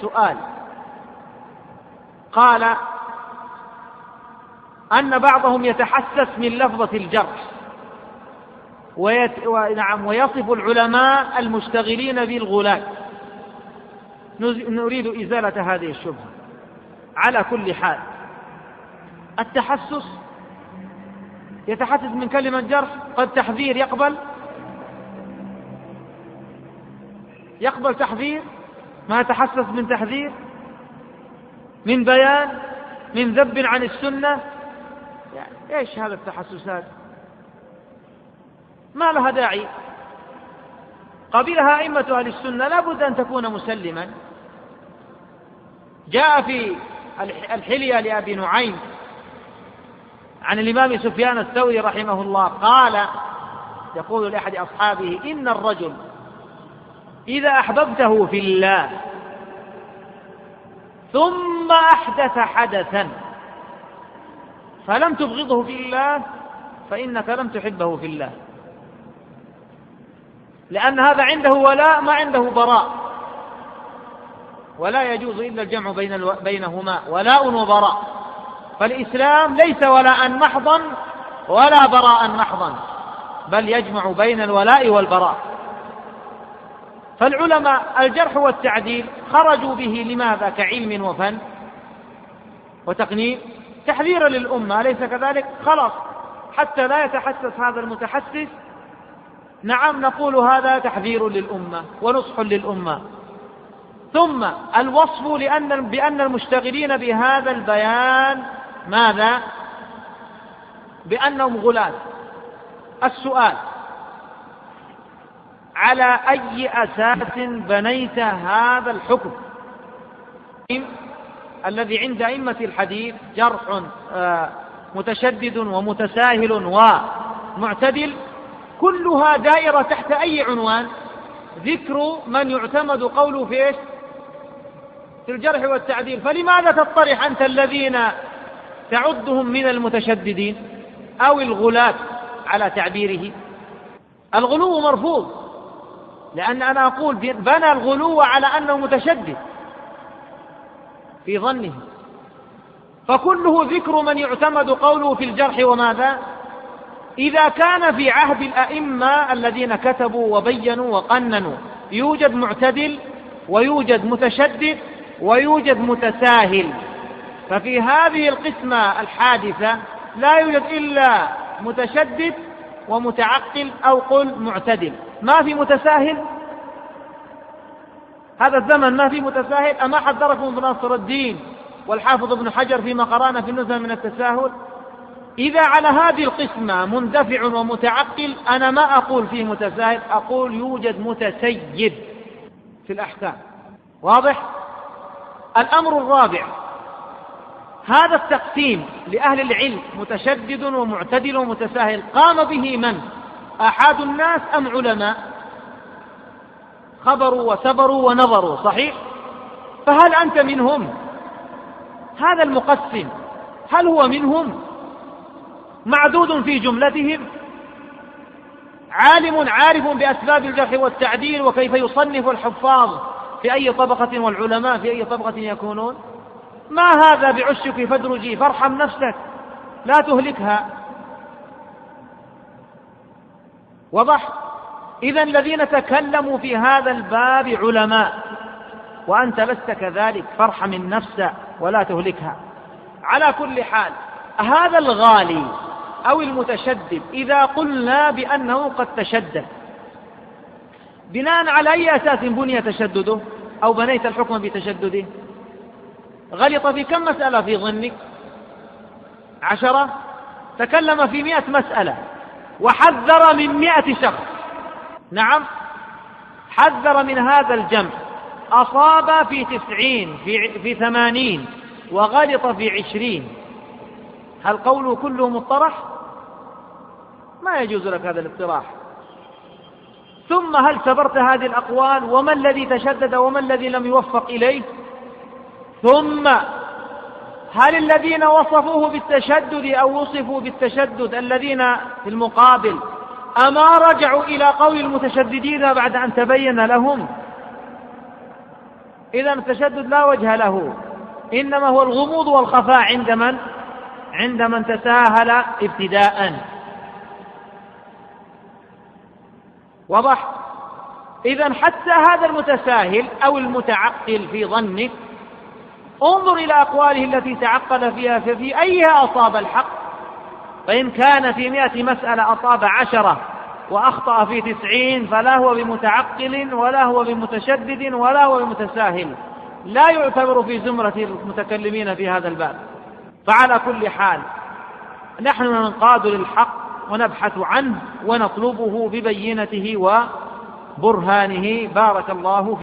سؤال قال أن بعضهم يتحسس من لفظة الجرح ويصف العلماء المشتغلين بالغلاة. نريد إزالة هذه الشبهة. على كل حال التحسس يتحسس من كلمة جرح، قد تحذير يقبل تحذير، ما يتحسس من تحذير، من بيان، من ذب عن السنة. يعني ايش هذا التحسسات؟ ما لها داعي. قبلها أئمة أهل السنة لا بد أن تكون مسلما. جاء في الحلية لأبي نعيم عن الإمام سفيان الثوري رحمه الله قال، يقول لأحد أصحابه: إن الرجل إذا أحببته في الله ثم أحدث حدثا فلم تبغضه في الله فإنك لم تحبه في الله، لأن هذا عنده ولاء ما عنده براء، ولا يجوز إلا الجمع بينهما، ولاء وبراء. فالإسلام ليس ولاء محضا ولا براء محضا، بل يجمع بين الولاء والبراء. فالعلماء الجرح والتعديل خرجوا به لماذا؟ كعلم وفن وتقنين، تحذيرا للأمة، أليس كذلك؟ خلاص، حتى لا يتحسس هذا المتحسس. نعم، نقول هذا تحذير للأمة ونصح للأمة. ثم الوصف بأن المشتغلين بهذا البيان ماذا؟ بأنهم غلاة. السؤال: على أي أساس بنيت هذا الحكم الذي عند أئمة الحديث جرح متشدد ومتساهل ومعتدل، كلها دائرة تحت أي عنوان؟ ذكر من يعتمد قوله في إيش؟ في الجرح والتعديل. فلماذا تطرح أنت الذين تعدهم من المتشددين أو الغلاة على تعبيره؟ الغلو مرفوض، لأن أنا أقول بنى الغلو على أنه متشدد في ظنه، فكله ذكر من يعتمد قوله في الجرح. وماذا؟ إذا كان في عهد الأئمة الذين كتبوا وبينوا وقننوا يوجد معتدل ويوجد متشدد ويوجد متساهل، ففي هذه القسمة الحادثة لا يوجد إلا متشدد ومتعقل، أو قل معتدل. ما في متساهل؟ هذا الزمن ما في متساهل؟ أما حذركم ابن ناصر الدين والحافظ ابن حجر فيما قرأنا في النزهة من التساهل؟ إذا على هذه القسمة مندفع ومتعقل، أنا ما أقول فيه متساهل، أقول يوجد متسيد في الأحكام. واضح؟ الأمر الرابع: هذا التقسيم لأهل العلم متشدد ومعتدل ومتساهل قام به من؟ أحد الناس أم علماء؟ خبروا وسبروا ونظروا، صحيح؟ فهل أنت منهم؟ هذا المقسم هل هو منهم؟ معدود في جملتهم؟ عالم عارف بأسباب الجرح والتعديل وكيف يصنف الحفاظ في أي طبقة والعلماء في أي طبقة يكونون؟ ما هذا بعشك فادرجي، فارحم نفسك لا تهلكها. وضح؟ إذا الذين تكلموا في هذا الباب علماء، وأنت لست كذلك، فارحم النفس ولا تهلكها. على كل حال، هذا الغالي أو المتشدد إذا قلنا بأنه قد تشدد، بناء على أي أساس بني تشدده أو بنيت الحكم بتشدده؟ غلط في كم مسألة في ظنك؟ 10؟ تكلم في 100 مسألة وحذر من 100 شخص. نعم، حذر من هذا الجمع، أصاب في 90 في 80 وغلط في 20. هل قوله كله مطرح؟ ما يجوز لك هذا الاقتراح. ثم هل سبرت هذه الأقوال؟ وما الذي تشدد وما الذي لم يوفق إليه؟ ثم هل الذين وصفوه بالتشدد أو وصفوا بالتشدد الذين في المقابل أما رجعوا إلى قول المتشددين بعد أن تبين لهم؟ إذن التشدد لا وجه له، إنما هو الغموض والخفاء عند من تساهل ابتداء. وضح؟ إذن حتى هذا المتساهل أو المتعقل في ظنك انظر إلى أقواله التي تعقل فيها، ففي أيها أصاب الحق. فإن كان في 100 مسألة أصاب 10 وأخطأ في 90 فلا هو بمتعقل ولا هو بمتشدد ولا هو بمتساهل، لا يعتبر في زمرة المتكلمين في هذا الباب. فعلى كل حال نحن ننقاد للحق ونبحث عنه ونطلبه ببينته وبرهانه. بارك الله فيك.